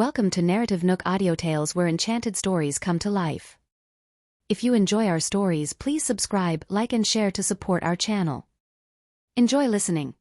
Welcome to NarrativeNook Audiotales, where enchanted stories come to life. If you enjoy our stories, please subscribe, like and share to support our channel. Enjoy listening.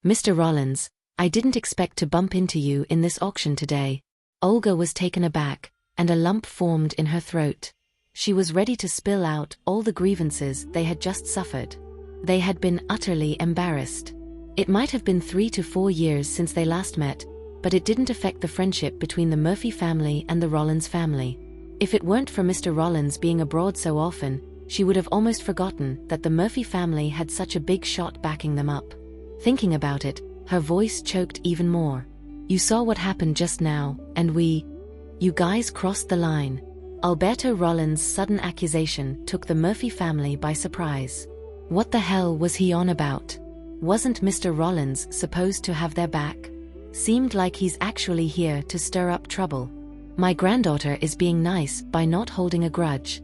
Mr. Rollins, I didn't expect to bump into you in this auction today. Olga was taken aback, and a lump formed in her throat. She was ready to spill out all the grievances they had just suffered. They had been utterly embarrassed. It might have been 3 to 4 years since they last met, but it didn't affect the friendship between the Murphy family and the Rollins family. If it weren't for Mr. Rollins being abroad so often, she would have almost forgotten that the Murphy family had such a big shot backing them up. Thinking about it, her voice choked even more. You saw what happened just now, and you guys crossed the line. Alberto Rollins' sudden accusation took the Murphy family by surprise. What the hell was he on about? Wasn't Mr. Rollins supposed to have their back? Seemed like he's actually here to stir up trouble. My granddaughter is being nice by not holding a grudge.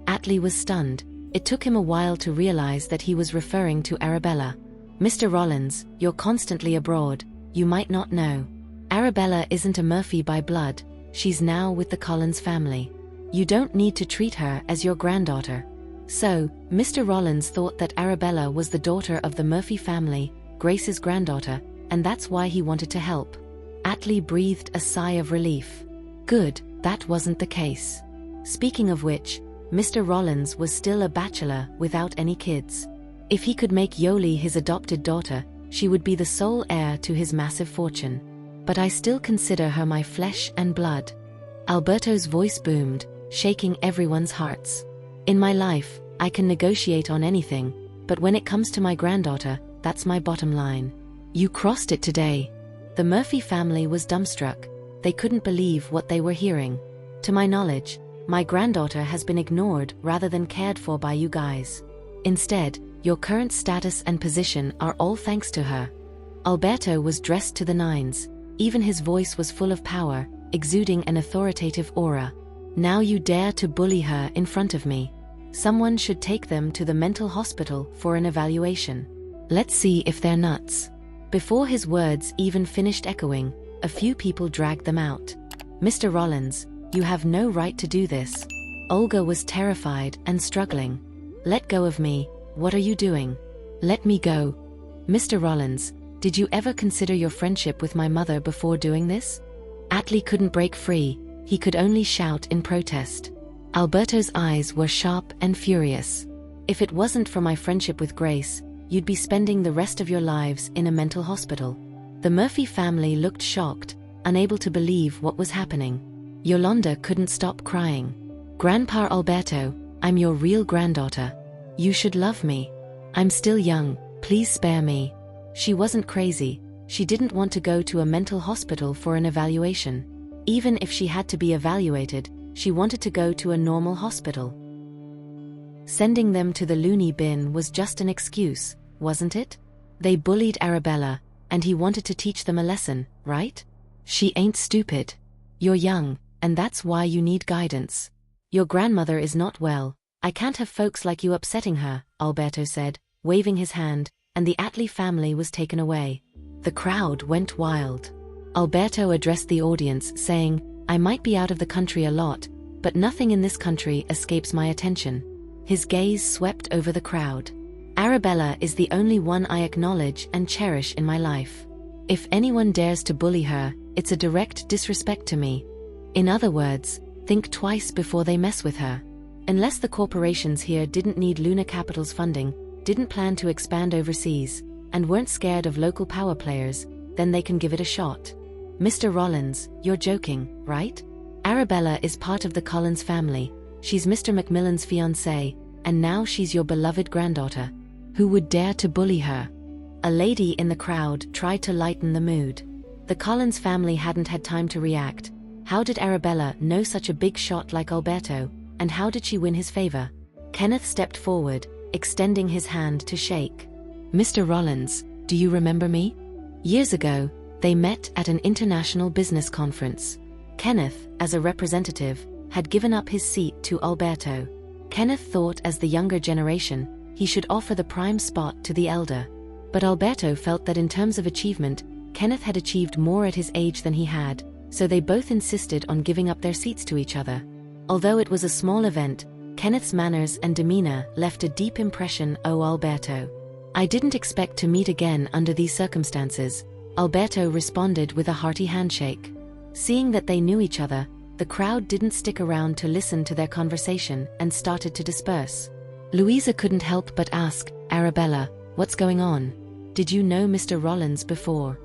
Atlee was stunned. It took him a while to realize that he was referring to Arabella. Mr. Rollins, you're constantly abroad, you might not know. Arabella isn't a Murphy by blood, she's now with the Collins family. You don't need to treat her as your granddaughter. So, Mr. Rollins thought that Arabella was the daughter of the Murphy family, Grace's granddaughter, and that's why he wanted to help. Atlee breathed a sigh of relief. Good, that wasn't the case. Speaking of which, Mr. Rollins was still a bachelor without any kids. If he could make Yoli his adopted daughter, she would be the sole heir to his massive fortune. But I still consider her my flesh and blood. Alberto's voice boomed, shaking everyone's hearts. In my life, I can negotiate on anything, but when it comes to my granddaughter, that's my bottom line. You crossed it today. The Murphy family was dumbstruck. They couldn't believe what they were hearing. To my knowledge, my granddaughter has been ignored rather than cared for by you guys. Instead, your current status and position are all thanks to her. Alberto was dressed to the nines. Even his voice was full of power, exuding an authoritative aura. Now you dare to bully her in front of me. Someone should take them to the mental hospital for an evaluation. Let's see if they're nuts. Before his words even finished echoing, a few people dragged them out. Mr. Rollins, you have no right to do this. Olga was terrified and struggling. Let go of me, what are you doing? Let me go. Mr. Rollins, did you ever consider your friendship with my mother before doing this? Atlee couldn't break free, he could only shout in protest. Alberto's eyes were sharp and furious. If it wasn't for my friendship with Grace, you'd be spending the rest of your lives in a mental hospital. The Murphy family looked shocked, unable to believe what was happening. Yolanda couldn't stop crying. Grandpa Alberto, I'm your real granddaughter. You should love me. I'm still young, please spare me. She wasn't crazy, she didn't want to go to a mental hospital for an evaluation. Even if she had to be evaluated, she wanted to go to a normal hospital. Sending them to the loony bin was just an excuse, wasn't it? They bullied Arabella, and he wanted to teach them a lesson, right? She ain't stupid. You're young, and that's why you need guidance. Your grandmother is not well. I can't have folks like you upsetting her, Alberto said, waving his hand, and the Atlee family was taken away. The crowd went wild. Alberto addressed the audience, saying, I might be out of the country a lot, but nothing in this country escapes my attention. His gaze swept over the crowd. Arabella is the only one I acknowledge and cherish in my life. If anyone dares to bully her, it's a direct disrespect to me. In other words, think twice before they mess with her. Unless the corporations here didn't need Luna Capital's funding, didn't plan to expand overseas, and weren't scared of local power players, then they can give it a shot. Mr. Rollins, you're joking, right? Arabella is part of the Collins family. She's Mr. Macmillan's fiancée, and now she's your beloved granddaughter. Who would dare to bully her? A lady in the crowd tried to lighten the mood. The Collins family hadn't had time to react. How did Arabella know such a big shot like Alberto, and how did she win his favor? Kenneth stepped forward, extending his hand to shake. Mr. Rollins, do you remember me? Years ago, they met at an international business conference. Kenneth, as a representative, had given up his seat to Alberto. Kenneth thought as the younger generation, he should offer the prime spot to the elder. But Alberto felt that in terms of achievement, Kenneth had achieved more at his age than he had, so they both insisted on giving up their seats to each other. Although it was a small event, Kenneth's manners and demeanor left a deep impression. "Oh, Alberto. I didn't expect to meet again under these circumstances," Alberto responded with a hearty handshake. Seeing that they knew each other, the crowd didn't stick around to listen to their conversation and started to disperse. Louisa couldn't help but ask, "Arabella, what's going on? Did you know Mr. Rollins before?"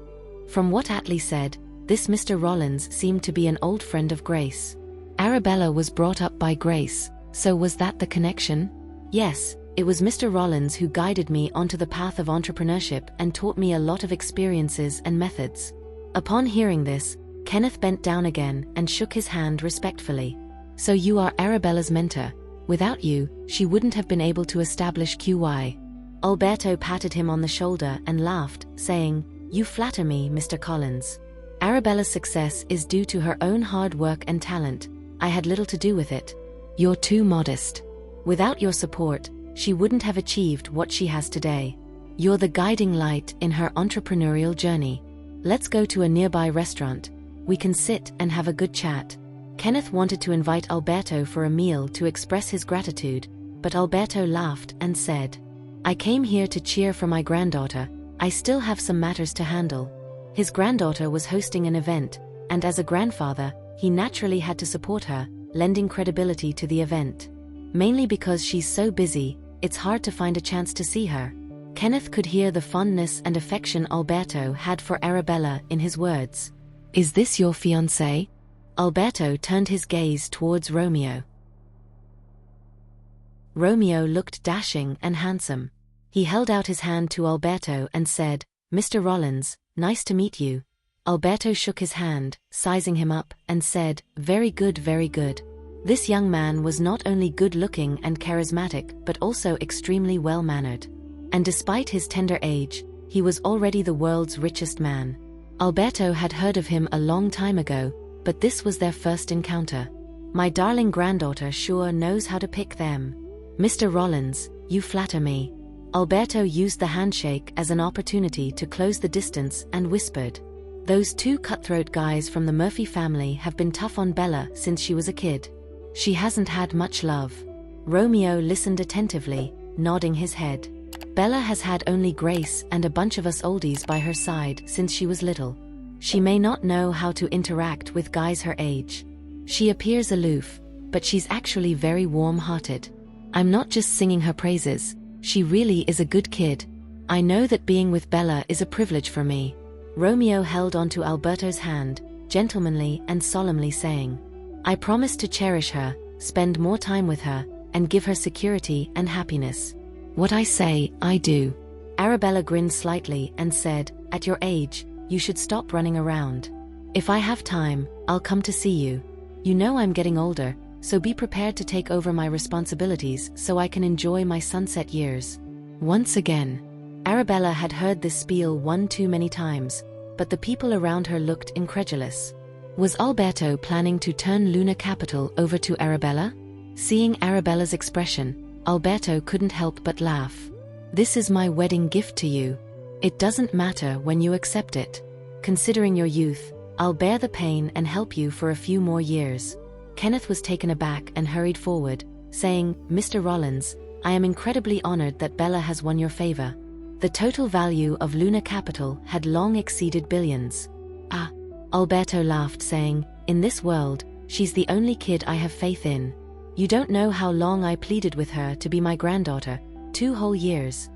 From what Atlee said, this Mr. Rollins seemed to be an old friend of Grace. Arabella was brought up by Grace, so was that the connection? Yes, it was Mr. Rollins who guided me onto the path of entrepreneurship and taught me a lot of experiences and methods. Upon hearing this, Kenneth bent down again and shook his hand respectfully. "So you are Arabella's mentor. Without you, she wouldn't have been able to establish QY." Alberto patted him on the shoulder and laughed, saying, "You flatter me, Mr. Collins. Arabella's success is due to her own hard work and talent. I had little to do with it. You're too modest. Without your support, she wouldn't have achieved what she has today. You're the guiding light in her entrepreneurial journey. Let's go to a nearby restaurant. We can sit and have a good chat." Kenneth wanted to invite Alberto for a meal to express his gratitude, but Alberto laughed and said, "I came here to cheer for my granddaughter. I still have some matters to handle." His granddaughter was hosting an event, and as a grandfather, he naturally had to support her, lending credibility to the event. Mainly because she's so busy, it's hard to find a chance to see her. Kenneth could hear the fondness and affection Alberto had for Arabella in his words. "Is this your fiancé?" Alberto turned his gaze towards Romeo. Romeo looked dashing and handsome. He held out his hand to Alberto and said, "Mr. Rollins, nice to meet you." Alberto shook his hand, sizing him up, and said, "Very good, very good." This young man was not only good-looking and charismatic but also extremely well-mannered. And despite his tender age, he was already the world's richest man. Alberto had heard of him a long time ago, but this was their first encounter. "My darling granddaughter sure knows how to pick them. Mr. Rollins, you flatter me." Alberto used the handshake as an opportunity to close the distance and whispered, "Those two cutthroat guys from the Murphy family have been tough on Bella since she was a kid. She hasn't had much love." Romeo listened attentively, nodding his head. "Bella has had only Grace and a bunch of us oldies by her side since she was little. She may not know how to interact with guys her age. She appears aloof, but she's actually very warm-hearted. I'm not just singing her praises, she really is a good kid. I know that being with Bella is a privilege for me." Romeo held onto Alberto's hand, gentlemanly and solemnly saying, "I promise to cherish her, spend more time with her, and give her security and happiness. What I say, I do." Arabella grinned slightly and said, "At your age, you should stop running around. If I have time, I'll come to see you. You know I'm getting older, so be prepared to take over my responsibilities so I can enjoy my sunset years." Once again, Arabella had heard this spiel one too many times, but the people around her looked incredulous. Was Alberto planning to turn Luna Capital over to Arabella? Seeing Arabella's expression, Alberto couldn't help but laugh. "This is my wedding gift to you. It doesn't matter when you accept it. Considering your youth, I'll bear the pain and help you for a few more years." Kenneth was taken aback and hurried forward, saying, "Mr. Rollins, I am incredibly honored that Bella has won your favor." The total value of Luna Capital had long exceeded billions. "Ah," Alberto laughed, saying, "In this world, she's the only kid I have faith in. You don't know how long I pleaded with her to be my granddaughter, 2 whole years."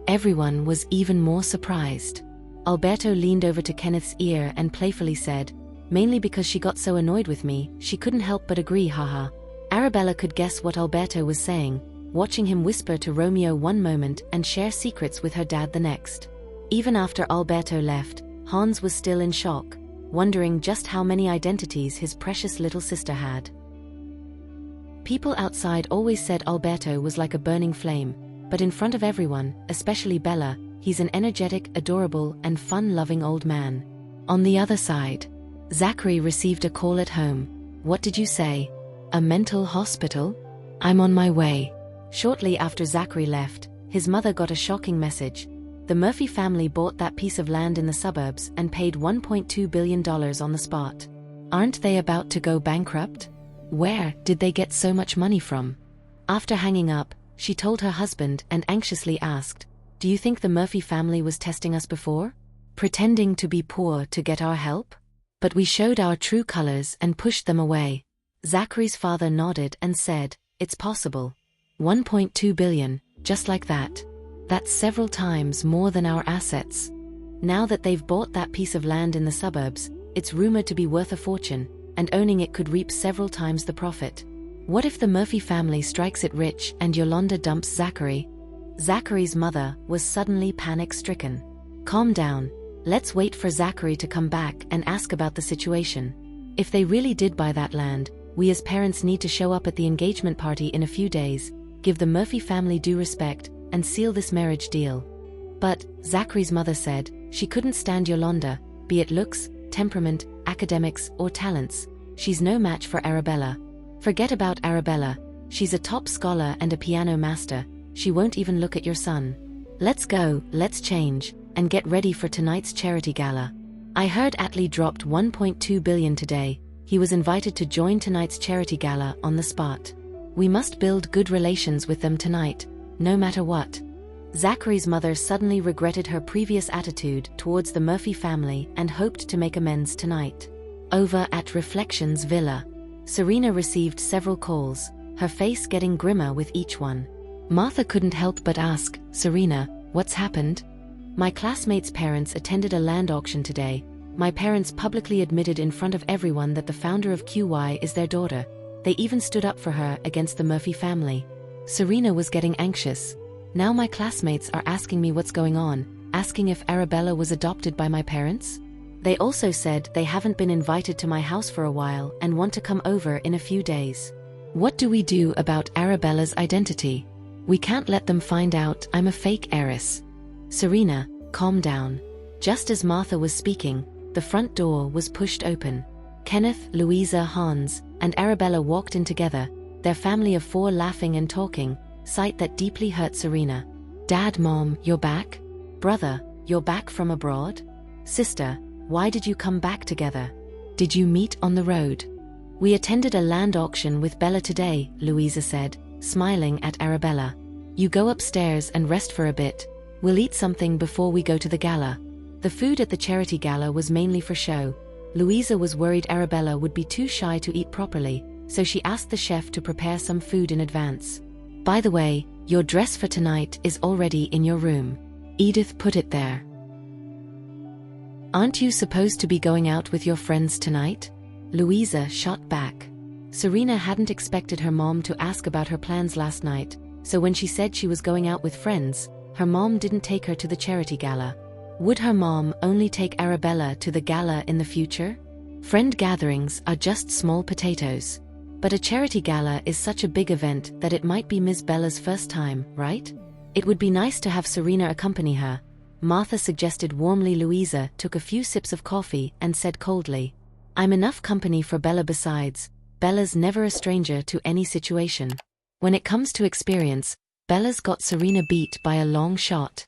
Everyone was even more surprised. Alberto leaned over to Kenneth's ear and playfully said, "Mainly because she got so annoyed with me, she couldn't help but agree, haha." Arabella could guess what Alberto was saying, watching him whisper to Romeo one moment and share secrets with her dad the next. Even after Alberto left, Hans was still in shock, wondering just how many identities his precious little sister had. People outside always said Alberto was like a burning flame, but in front of everyone, especially Bella, he's an energetic, adorable, and fun-loving old man. On the other side, Zachary received a call at home. "What did you say? A mental hospital? I'm on my way." Shortly after Zachary left, his mother got a shocking message. The Murphy family bought that piece of land in the suburbs and paid $1.2 billion on the spot. Aren't they about to go bankrupt? Where did they get so much money from? After hanging up, she told her husband and anxiously asked, "Do you think the Murphy family was testing us before? Pretending to be poor to get our help? But we showed our true colors and pushed them away." Zachary's father nodded and said, "It's possible. 1.2 billion, just like that. That's several times more than our assets. Now that they've bought that piece of land in the suburbs, it's rumored to be worth a fortune, and owning it could reap several times the profit. What if the Murphy family strikes it rich and Yolanda dumps Zachary?" Zachary's mother was suddenly panic-stricken. "Calm down. Let's wait for Zachary to come back and ask about the situation. If they really did buy that land, we as parents need to show up at the engagement party in a few days, give the Murphy family due respect, and seal this marriage deal." But, Zachary's mother said, she couldn't stand Yolanda, be it looks, temperament, academics, or talents. She's no match for Arabella. Forget about Arabella. She's a top scholar and a piano master. She won't even look at your son. Let's go, let's change, and get ready for tonight's charity gala. I heard Atlee dropped 1.2 billion today. He was invited to join tonight's charity gala on the spot. We must build good relations with them tonight, no matter what. Zachary's mother suddenly regretted her previous attitude towards the Murphy family and hoped to make amends tonight. Over at Reflections Villa, Serena received several calls, her face getting grimmer with each one. Martha couldn't help but ask, "Serena, what's happened?" "My classmate's parents attended a land auction today. My parents publicly admitted in front of everyone that the founder of QY is their daughter. They even stood up for her against the Murphy family." Serena was getting anxious. "Now my classmates are asking me what's going on, asking if Arabella was adopted by my parents? They also said they haven't been invited to my house for a while and want to come over in a few days. What do we do about Arabella's identity? We can't let them find out I'm a fake heiress." "Serena, calm down." Just as Martha was speaking, the front door was pushed open. Kenneth, Louisa, Hans, and Arabella walked in together, their family of 4 laughing and talking, sight that deeply hurt Serena. "Dad, Mom, you're back? Brother, you're back from abroad? Sister, why did you come back together? Did you meet on the road?" "We attended a land auction with Bella today," Louisa said, smiling at Arabella. "You go upstairs and rest for a bit. We'll eat something before we go to the gala." The food at the charity gala was mainly for show. Louisa was worried Arabella would be too shy to eat properly, so she asked the chef to prepare some food in advance. "By the way, your dress for tonight is already in your room. Edith put it there. Aren't you supposed to be going out with your friends tonight?" Louisa shot back. Serena hadn't expected her mom to ask about her plans last night, so when she said she was going out with friends, her mom didn't take her to the charity gala. Would her mom only take Arabella to the gala in the future? Friend gatherings are just small potatoes. But a charity gala is such a big event that it might be Ms. Bella's first time, right? It would be nice to have Serena accompany her. Martha suggested warmly. Louisa took a few sips of coffee and said coldly, "I'm enough company for Bella. Besides, Bella's never a stranger to any situation. When it comes to experience, Bella's got Serena beat by a long shot."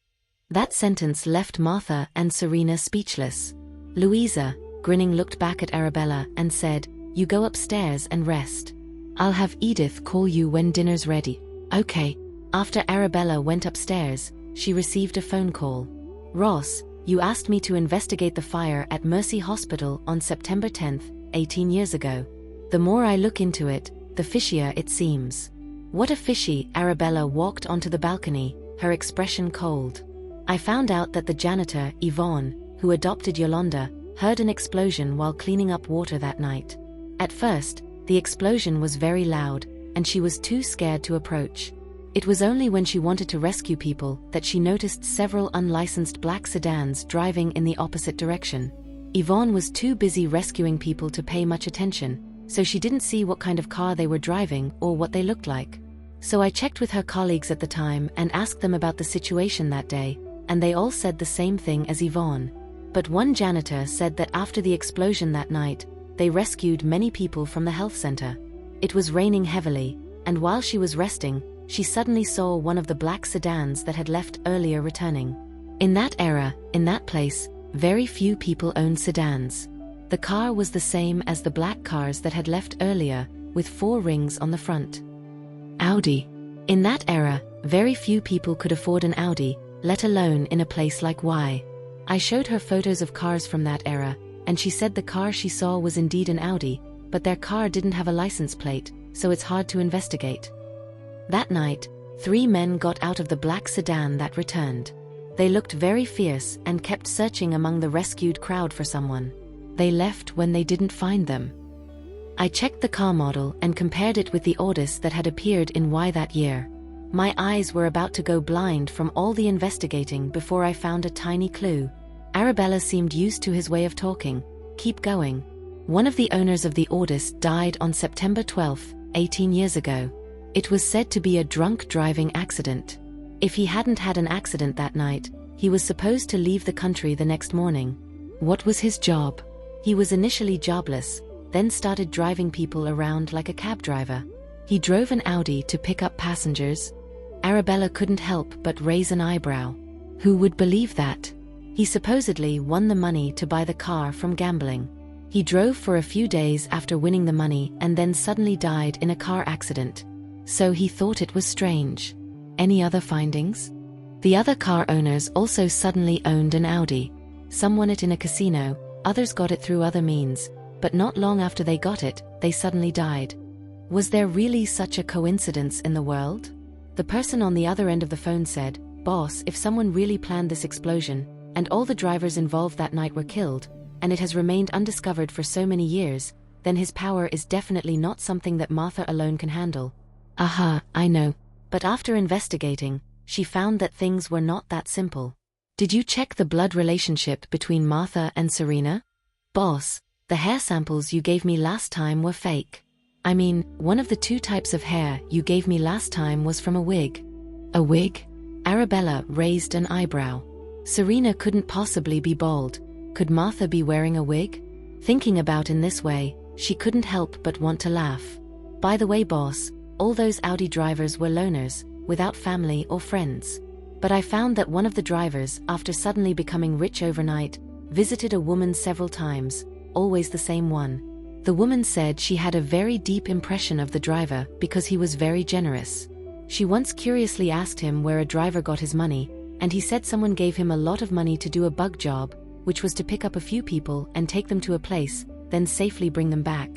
That sentence left Martha and Serena speechless. Louisa, grinning, looked back at Arabella and said, "You go upstairs and rest. I'll have Edith call you when dinner's ready." "Okay." After Arabella went upstairs, she received a phone call. "Ross, you asked me to investigate the fire at Mercy Hospital on September 10th, 18 years ago. The more I look into it, the fishier it seems." "What a fishy?" Arabella walked onto the balcony, her expression cold. "I found out that the janitor, Yvonne, who adopted Yolanda, heard an explosion while cleaning up water that night. At first, the explosion was very loud, and she was too scared to approach. It was only when she wanted to rescue people that she noticed several unlicensed black sedans driving in the opposite direction. Yvonne was too busy rescuing people to pay much attention, so she didn't see what kind of car they were driving or what they looked like. So I checked with her colleagues at the time and asked them about the situation that day, and they all said the same thing as Yvonne. But one janitor said that after the explosion that night, they rescued many people from the health center. It was raining heavily, and while she was resting, she suddenly saw one of the black sedans that had left earlier returning. In that era, in that place, very few people owned sedans. The car was the same as the black cars that had left earlier, with 4 rings on the front. Audi. In that era, very few people could afford an Audi, let alone in a place like Y. I showed her photos of cars from that era, and she said the car she saw was indeed an Audi, but their car didn't have a license plate, so it's hard to investigate. That night, 3 men got out of the black sedan that returned. They looked very fierce and kept searching among the rescued crowd for someone. They left when they didn't find them. I checked the car model and compared it with the Audis that had appeared in Y that year. My eyes were about to go blind from all the investigating before I found a tiny clue. Arabella seemed used to his way of talking. Keep going. One of the owners of the Audis died on September 12, 18 years ago. It was said to be a drunk driving accident. If he hadn't had an accident that night, he was supposed to leave the country the next morning. What was his job? He was initially jobless, then started driving people around like a cab driver. He drove an Audi to pick up passengers. Arabella couldn't help but raise an eyebrow. Who would believe that? He supposedly won the money to buy the car from gambling. He drove for a few days after winning the money and then suddenly died in a car accident. So he thought it was strange. Any other findings? The other car owners also suddenly owned an Audi. Some won it in a casino, others got it through other means, but not long after they got it, they suddenly died. Was there really such a coincidence in the world? The person on the other end of the phone said, "Boss, if someone really planned this explosion, and all the drivers involved that night were killed, and it has remained undiscovered for so many years, then his power is definitely not something that Martha alone can handle." Aha, I know. But after investigating, she found that things were not that simple. Did you check the blood relationship between Martha and Serena? Boss, the hair samples you gave me last time were fake. I mean, one of the 2 types of hair you gave me last time was from a wig. A wig? Arabella raised an eyebrow. Serena couldn't possibly be bald. Could Martha be wearing a wig? Thinking about in this way, she couldn't help but want to laugh. By the way, boss, all those Audi drivers were loners, without family or friends. But I found that one of the drivers, after suddenly becoming rich overnight, visited a woman several times, always the same one. The woman said she had a very deep impression of the driver because he was very generous. She once curiously asked him where a driver got his money, and he said someone gave him a lot of money to do a bug job, which was to pick up a few people and take them to a place, then safely bring them back.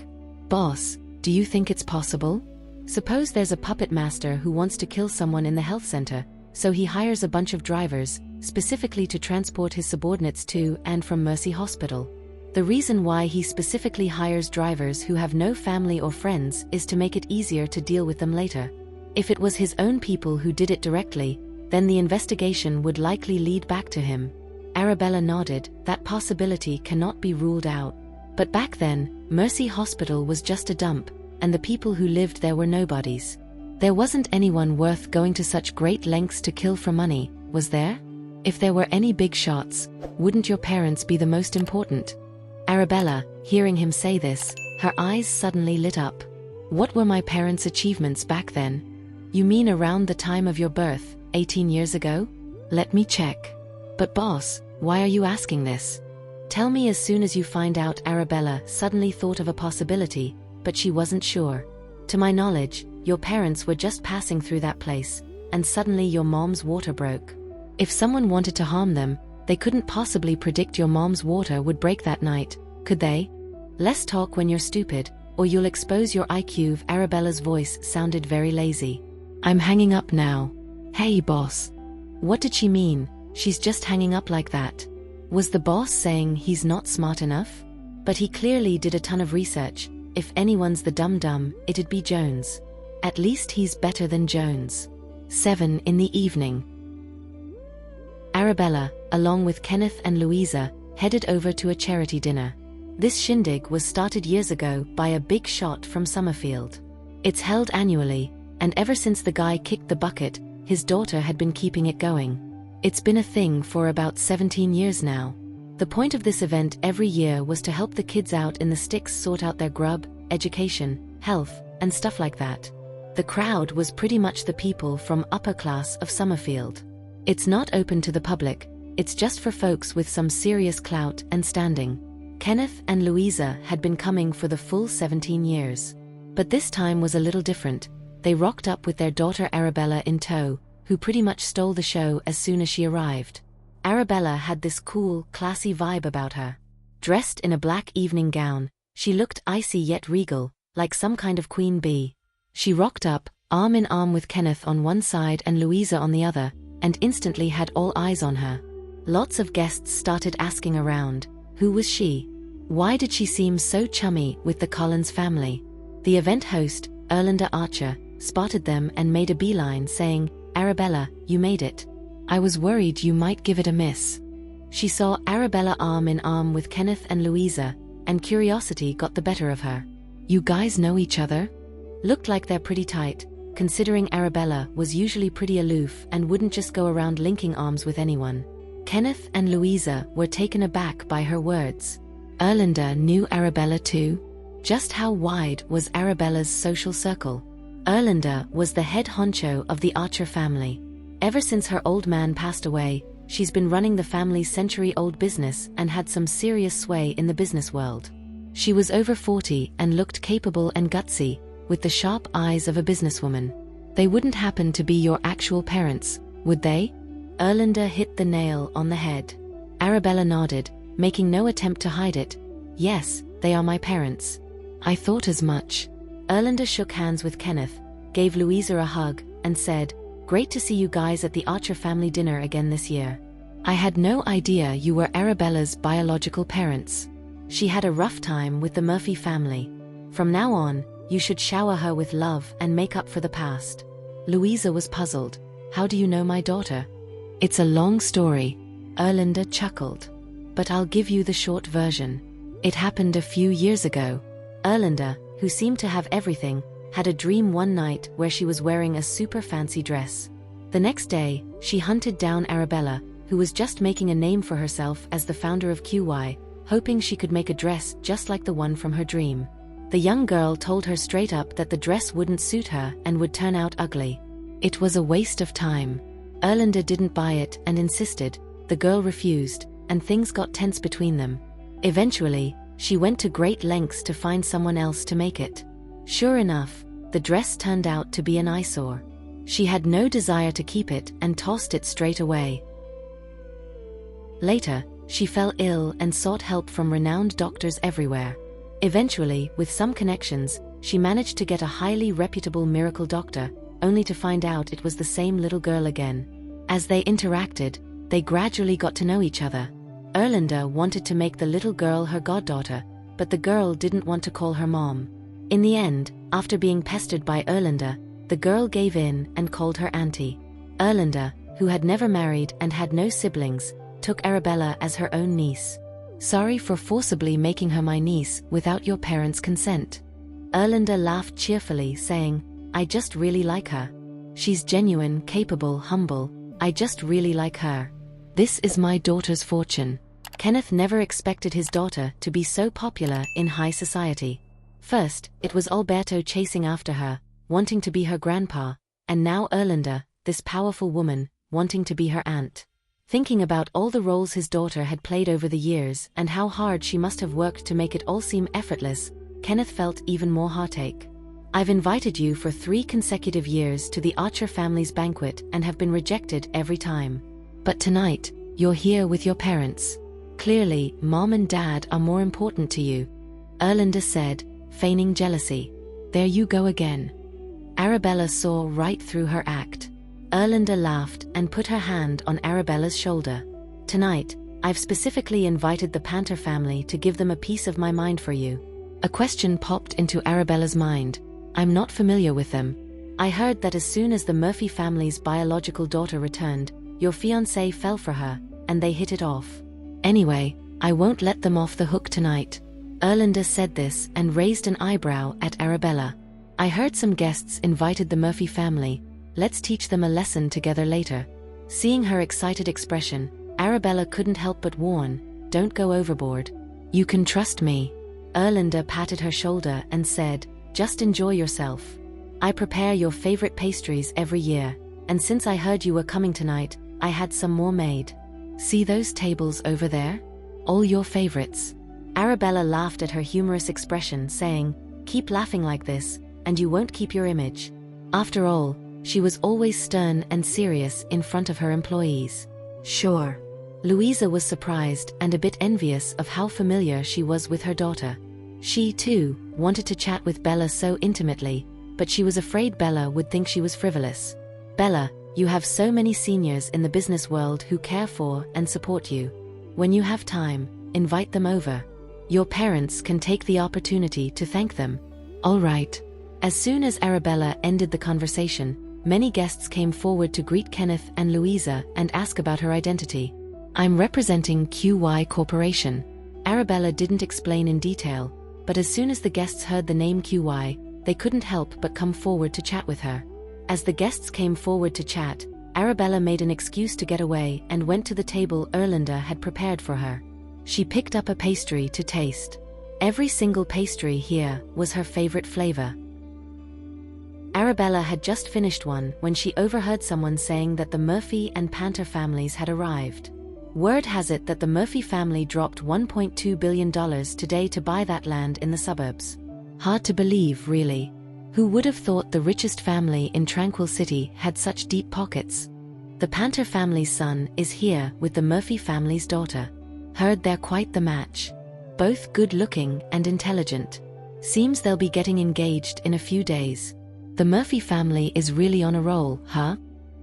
Boss, do you think it's possible? Suppose there's a puppet master who wants to kill someone in the health center, so he hires a bunch of drivers, specifically to transport his subordinates to and from Mercy Hospital. The reason why he specifically hires drivers who have no family or friends is to make it easier to deal with them later. If it was his own people who did it directly, then the investigation would likely lead back to him. Arabella nodded. That possibility cannot be ruled out. But back then, Mercy Hospital was just a dump, and the people who lived there were nobodies. There wasn't anyone worth going to such great lengths to kill for money, was there? If there were any big shots, wouldn't your parents be the most important? Arabella, hearing him say this, her eyes suddenly lit up. What were my parents' achievements back then? You mean around the time of your birth, 18 years ago? Let me check. But boss, why are you asking this? Tell me as soon as you find out. Arabella suddenly thought of a possibility, but she wasn't sure. To my knowledge, your parents were just passing through that place, and suddenly your mom's water broke. If someone wanted to harm them, they couldn't possibly predict your mom's water would break that night, could they? Less talk when you're stupid, or you'll expose your IQ. Arabella's voice sounded very lazy. I'm hanging up now. Hey boss. What did she mean? She's just hanging up like that. Was the boss saying he's not smart enough? But he clearly did a ton of research. If anyone's the dum-dum, it'd be Jones. At least he's better than Jones. 7 in the evening. Arabella, along with Kenneth and Louisa, headed over to a charity dinner. This shindig was started years ago by a big shot from Summerfield. It's held annually, and ever since the guy kicked the bucket, his daughter had been keeping it going. It's been a thing for about 17 years now. The point of this event every year was to help the kids out in the sticks sort out their grub, education, health, and stuff like that. The crowd was pretty much the people from upper class of Summerfield. It's not open to the public, it's just for folks with some serious clout and standing. Kenneth and Louisa had been coming for the full 17 years. But this time was a little different. They rocked up with their daughter Arabella in tow, who pretty much stole the show as soon as she arrived. Arabella had this cool, classy vibe about her. Dressed in a black evening gown, she looked icy yet regal, like some kind of queen bee. She rocked up, arm in arm with Kenneth on one side and Louisa on the other, and instantly had all eyes on her. Lots of guests started asking around, who was she? Why did she seem so chummy with the Collins family? The event host, Erlinda Archer, spotted them and made a beeline saying, "Arabella, you made it. I was worried you might give it a miss." She saw Arabella arm in arm with Kenneth and Louisa, and curiosity got the better of her. "You guys know each other?" Looked like they're pretty tight, considering Arabella was usually pretty aloof and wouldn't just go around linking arms with anyone. Kenneth and Louisa were taken aback by her words. Erlinda knew Arabella too? Just how wide was Arabella's social circle? Erlinda was the head honcho of the Archer family. Ever since her old man passed away, she's been running the family's century-old business and had some serious sway in the business world. She was over 40 and looked capable and gutsy, with the sharp eyes of a businesswoman. They wouldn't happen to be your actual parents, would they? Erlinda hit the nail on the head. Arabella nodded, making no attempt to hide it. "Yes, they are my parents. I thought as much." Erlinda shook hands with Kenneth, gave Louisa a hug, and said, "Great to see you guys at the Archer family dinner again this year. I had no idea you were Arabella's biological parents. She had a rough time with the Murphy family. From now on, you should shower her with love and make up for the past." Louisa was puzzled. "How do you know my daughter?" "It's a long story," Erlinda chuckled. "But I'll give you the short version. It happened a few years ago." Erlinda, who seemed to have everything, had a dream one night where she was wearing a super fancy dress. The next day, she hunted down Arabella, who was just making a name for herself as the founder of QY, hoping she could make a dress just like the one from her dream. The young girl told her straight up that the dress wouldn't suit her and would turn out ugly. It was a waste of time. Erlinda didn't buy it and insisted. The girl refused, and things got tense between them. Eventually, she went to great lengths to find someone else to make it. Sure enough, the dress turned out to be an eyesore. She had no desire to keep it and tossed it straight away. Later, she fell ill and sought help from renowned doctors everywhere. Eventually, with some connections, she managed to get a highly reputable miracle doctor, only to find out it was the same little girl again. As they interacted, they gradually got to know each other. Erlinda wanted to make the little girl her goddaughter, but the girl didn't want to call her mom. In the end, after being pestered by Erlinda, the girl gave in and called her auntie. Erlinda, who had never married and had no siblings, took Arabella as her own niece. "Sorry for forcibly making her my niece without your parents' consent." Erlinda laughed cheerfully, saying, "I just really like her. She's genuine, capable, humble. I just really like her. This is my daughter's fortune." Kenneth never expected his daughter to be so popular in high society. First, it was Alberto chasing after her, wanting to be her grandpa, and now Erlinda, this powerful woman, wanting to be her aunt. Thinking about all the roles his daughter had played over the years and how hard she must have worked to make it all seem effortless, Kenneth felt even more heartache. "I've invited you for 3 consecutive years to the Archer family's banquet and have been rejected every time. But tonight, you're here with your parents. Clearly, Mom and Dad are more important to you," Erlinda said, feigning jealousy. "There you go again." Arabella saw right through her act. Erlinda laughed and put her hand on Arabella's shoulder. "Tonight, I've specifically invited the Panther family to give them a piece of my mind for you." A question popped into Arabella's mind. "I'm not familiar with them. I heard that as soon as the Murphy family's biological daughter returned, your fiancé fell for her, and they hit it off. Anyway, I won't let them off the hook tonight." Erlinda said this and raised an eyebrow at Arabella. "I heard some guests invited the Murphy family. Let's teach them a lesson together later." Seeing her excited expression, Arabella couldn't help but warn, "Don't go overboard. You can trust me." Erlinda patted her shoulder and said, "Just enjoy yourself. I prepare your favorite pastries every year, and since I heard you were coming tonight, I had some more made. See those tables over there? All your favorites. Arabella laughed at her humorous expression, saying, "Keep laughing like this, and you won't keep your image." After all, she was always stern and serious in front of her employees. Sure. Louisa was surprised and a bit envious of how familiar she was with her daughter. She, too, wanted to chat with Bella so intimately, but she was afraid Bella would think she was frivolous. "Bella, you have so many seniors in the business world who care for and support you. When you have time, invite them over. Your parents can take the opportunity to thank them." "All right." As soon as Arabella ended the conversation, many guests came forward to greet Kenneth and Louisa and ask about her identity. "I'm representing QY Corporation." Arabella didn't explain in detail, but as soon as the guests heard the name QY, they couldn't help but come forward to chat with her. As the guests came forward to chat, Arabella made an excuse to get away and went to the table Erlinda had prepared for her. She picked up a pastry to taste. Every single pastry here was her favorite flavor. Arabella had just finished one when she overheard someone saying that the Murphy and Panter families had arrived. Word has it that the Murphy family dropped $1.2 billion today to buy that land in the suburbs. Hard to believe, really. Who would have thought the richest family in Tranquil City had such deep pockets? The Panter family's son is here with the Murphy family's daughter. Heard they're quite the match. Both good-looking and intelligent. Seems they'll be getting engaged in a few days. The Murphy family is really on a roll, huh?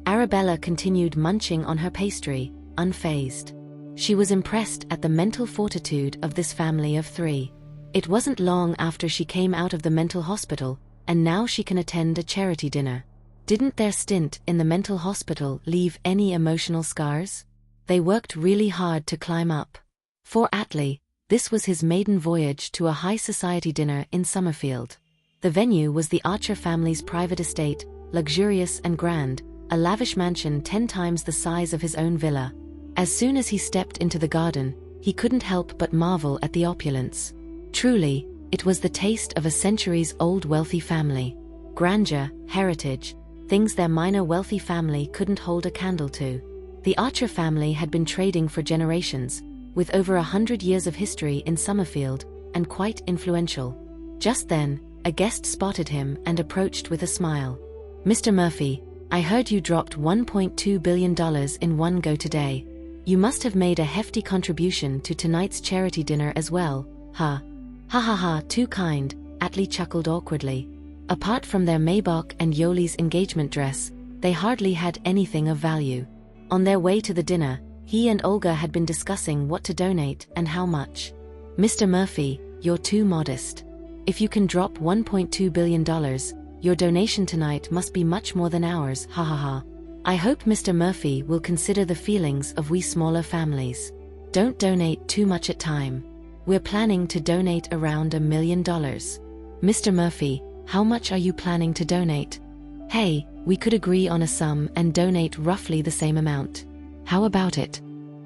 Arabella continued munching on her pastry, unfazed. She was impressed at the mental fortitude of this family of three. It wasn't long after she came out of the mental hospital, and now she can attend a charity dinner. Didn't their stint in the mental hospital leave any emotional scars? They worked really hard to climb up. For Atlee, this was his maiden voyage to a high society dinner in Summerfield. The venue was the Archer family's private estate, luxurious and grand, a lavish mansion 10 times the size of his own villa. As soon as he stepped into the garden, he couldn't help but marvel at the opulence. Truly, it was the taste of a centuries-old wealthy family. Grandeur, heritage, things their minor wealthy family couldn't hold a candle to. The Archer family had been trading for generations, with over 100 years of history in Summerfield, and quite influential. Just then, a guest spotted him and approached with a smile. "Mr. Murphy, I heard you dropped $1.2 billion in one go today. You must have made a hefty contribution to tonight's charity dinner as well, huh?" "Ha ha ha, too kind," Atlee chuckled awkwardly. Apart from their Maybach and Yoli's engagement dress, they hardly had anything of value. On their way to the dinner, he and Olga had been discussing what to donate and how much. "Mr. Murphy, you're too modest. If you can drop $1.2 billion, your donation tonight must be much more than ours, ha ha ha. I hope Mr. Murphy will consider the feelings of we smaller families. Don't donate too much at time. We're planning to donate around $1 million. Mr. Murphy, how much are you planning to donate? Hey, we could agree on a sum and donate roughly the same amount. How about it?"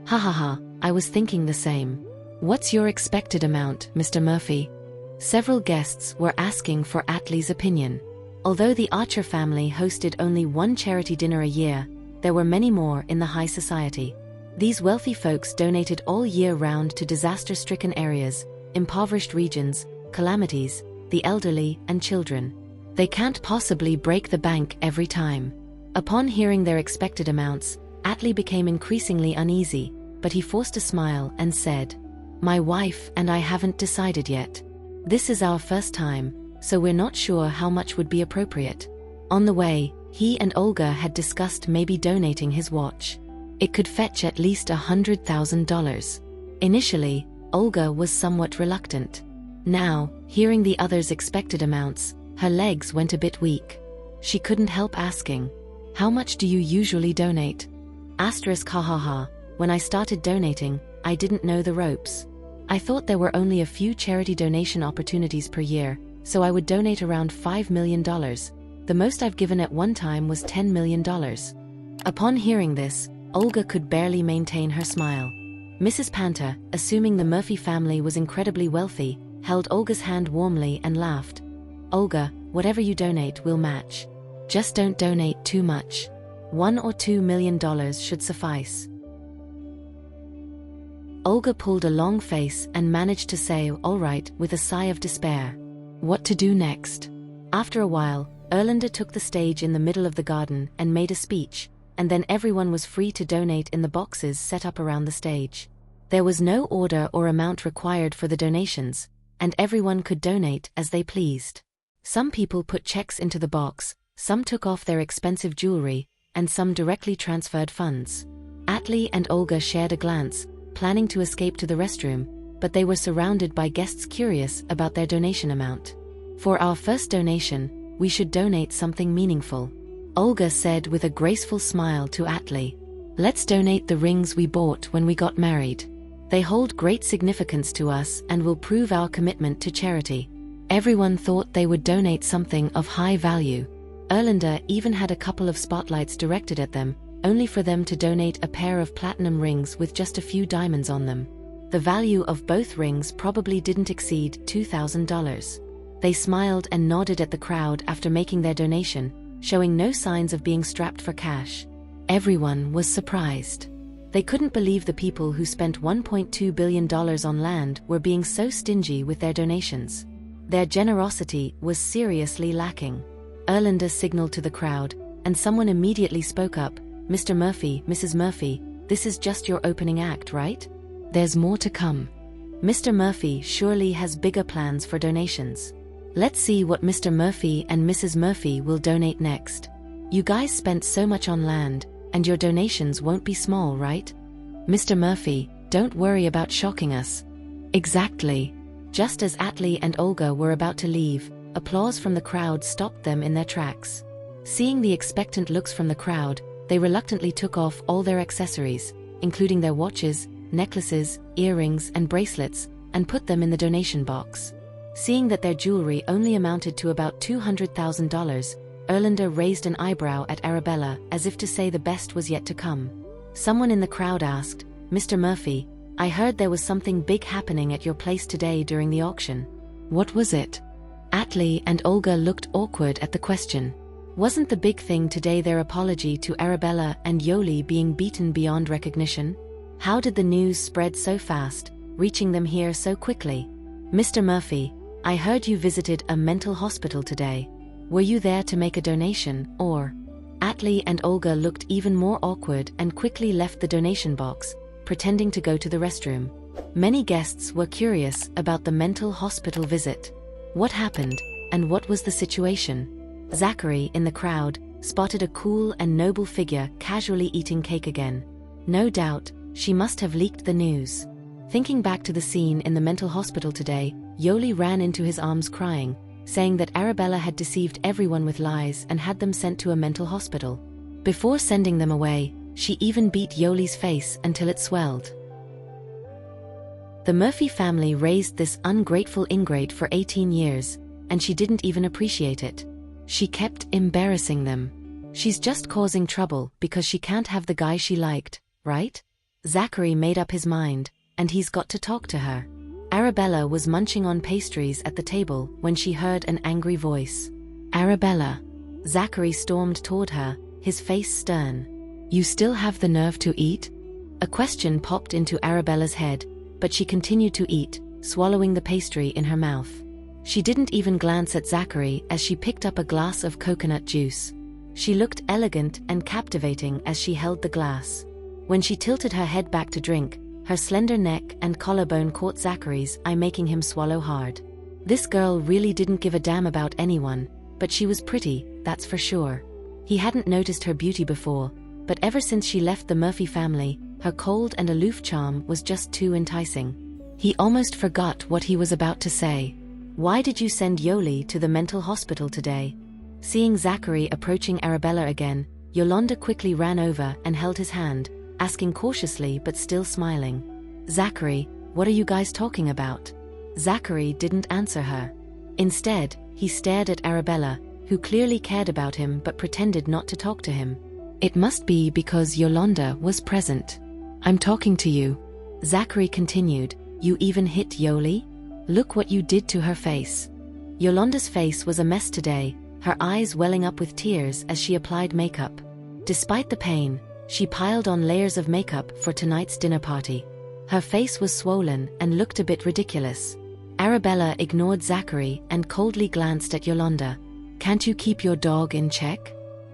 "Ha ha ha, I was thinking the same. What's your expected amount, Mr. Murphy?" Several guests were asking for Atlee's opinion. Although the Archer family hosted only one charity dinner a year, there were many more in the high society. These wealthy folks donated all year round to disaster-stricken areas, impoverished regions, calamities, the elderly, and children. They can't possibly break the bank every time. Upon hearing their expected amounts, Atlee became increasingly uneasy, but he forced a smile and said, "My wife and I haven't decided yet. This is our first time, so we're not sure how much would be appropriate." On the way, he and Olga had discussed maybe donating his watch. It could fetch at least $100,000. Initially, Olga was somewhat reluctant. Now, hearing the others' expected amounts, her legs went a bit weak. She couldn't help asking, "How much do you usually donate?" Asterisk ha ha ha, when I started donating, I didn't know the ropes. I thought there were only a few charity donation opportunities per year, so I would donate around $5 million. The most I've given at one time was $10 million. Upon hearing this, Olga could barely maintain her smile. Mrs. Panter, assuming the Murphy family was incredibly wealthy, held Olga's hand warmly and laughed. "Olga, whatever you donate will match. Just don't donate too much. $1 or $2 million should suffice." Olga pulled a long face and managed to say all right with a sigh of despair. What to do next? After a while, Erlinda took the stage in the middle of the garden and made a speech, and then everyone was free to donate in the boxes set up around the stage. There was no order or amount required for the donations, and everyone could donate as they pleased. Some people put checks into the box, some took off their expensive jewelry, and some directly transferred funds. Atli and Olga shared a glance, planning to escape to the restroom, but they were surrounded by guests curious about their donation amount. For our first donation, we should donate something meaningful, Olga said with a graceful smile to Atli. Let's donate the rings we bought when we got married. They hold great significance to us and will prove our commitment to charity. Everyone thought they would donate something of high value. Erlinda even had a couple of spotlights directed at them, only for them to donate a pair of platinum rings with just a few diamonds on them. The value of both rings probably didn't exceed $2,000. They smiled and nodded at the crowd after making their donation, showing no signs of being strapped for cash. Everyone was surprised. They couldn't believe the people who spent $1.2 billion on land were being so stingy with their donations. Their generosity was seriously lacking. Erlinda signaled to the crowd, and someone immediately spoke up. Mr. Murphy, Mrs. Murphy, this is just your opening act, right? There's more to come. Mr. Murphy surely has bigger plans for donations. Let's see what Mr. Murphy and Mrs. Murphy will donate next. You guys spent so much on land, and your donations won't be small, right? Mr. Murphy, don't worry about shocking us. Exactly. Just as Atli and Olga were about to leave, applause from the crowd stopped them in their tracks. Seeing the expectant looks from the crowd, they reluctantly took off all their accessories, including their watches, necklaces, earrings, and bracelets, and put them in the donation box. Seeing that their jewelry only amounted to about $200,000, Erlinda raised an eyebrow at Arabella as if to say the best was yet to come. Someone in the crowd asked, Mr. Murphy, I heard there was something big happening at your place today during the auction. What was it? Atli and Olga looked awkward at the question. Wasn't the big thing today their apology to Arabella and Yoli being beaten beyond recognition? How did the news spread so fast, reaching them here so quickly? Mr. Murphy, I heard you visited a mental hospital today. Were you there to make a donation, or? Atli and Olga looked even more awkward and quickly left the donation box, pretending to go to the restroom. Many guests were curious about the mental hospital visit. What happened, and what was the situation? Zachary, in the crowd, spotted a cool and noble figure casually eating cake again. No doubt, she must have leaked the news. Thinking back to the scene in the mental hospital today, Yoli ran into his arms crying, saying that Arabella had deceived everyone with lies and had them sent to a mental hospital. Before sending them away, she even beat Yoli's face until it swelled. The Murphy family raised this ungrateful ingrate for 18 years, and she didn't even appreciate it. She kept embarrassing them. She's just causing trouble because she can't have the guy she liked, right? Zachary made up his mind, and he's got to talk to her. Arabella was munching on pastries at the table when she heard an angry voice. Arabella. Zachary stormed toward her, his face stern. You still have the nerve to eat? A question popped into Arabella's head, but she continued to eat, swallowing the pastry in her mouth. She didn't even glance at Zachary as she picked up a glass of coconut juice. She looked elegant and captivating as she held the glass. When she tilted her head back to drink, her slender neck and collarbone caught Zachary's eye, making him swallow hard. This girl really didn't give a damn about anyone, but she was pretty, that's for sure. He hadn't noticed her beauty before, but ever since she left the Murphy family, her cold and aloof charm was just too enticing. He almost forgot what he was about to say. Why did you send Yoli to the mental hospital today? Seeing Zachary approaching Arabella again, Yolanda quickly ran over and held his hand, asking cautiously but still smiling. Zachary, what are you guys talking about? Zachary didn't answer her. Instead, he stared at Arabella, who clearly cared about him but pretended not to talk to him. It must be because Yolanda was present. I'm talking to you. Zachary continued, you even hit Yoli? Look what you did to her face. Yolanda's face was a mess today, her eyes welling up with tears as she applied makeup. Despite the pain, she piled on layers of makeup for tonight's dinner party. Her face was swollen and looked a bit ridiculous. Arabella ignored Zachary and coldly glanced at Yolanda. "Can't you keep your dog in check?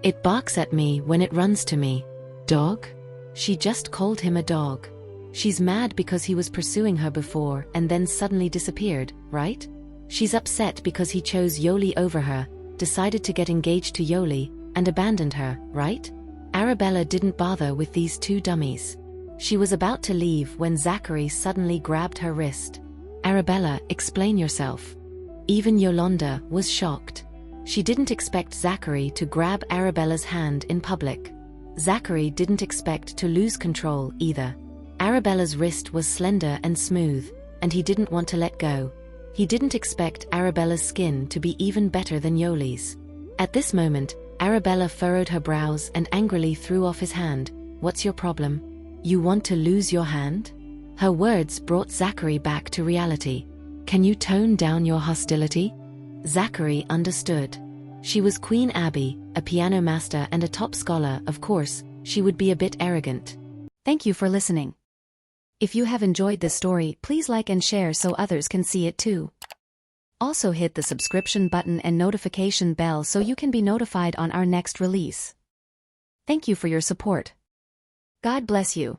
It barks at me when it runs to me." "Dog?" She just called him a dog. She's mad because he was pursuing her before and then suddenly disappeared, right? She's upset because he chose Yoli over her, decided to get engaged to Yoli, and abandoned her, right? Arabella didn't bother with these two dummies. She was about to leave when Zachary suddenly grabbed her wrist. "Arabella, explain yourself." Even Yolanda was shocked. She didn't expect Zachary to grab Arabella's hand in public. Zachary didn't expect to lose control either. Arabella's wrist was slender and smooth, and he didn't want to let go. He didn't expect Arabella's skin to be even better than Yoli's. At this moment, Arabella furrowed her brows and angrily threw off his hand. "What's your problem? You want to lose your hand?" Her words brought Zachary back to reality. "Can you tone down your hostility?" Zachary understood. She was Queen Abby, a piano master and a top scholar. Of course, she would be a bit arrogant. Thank you for listening. If you have enjoyed this story, please like and share so others can see it too. Also hit the subscription button and notification bell so you can be notified on our next release. Thank you for your support. God bless you.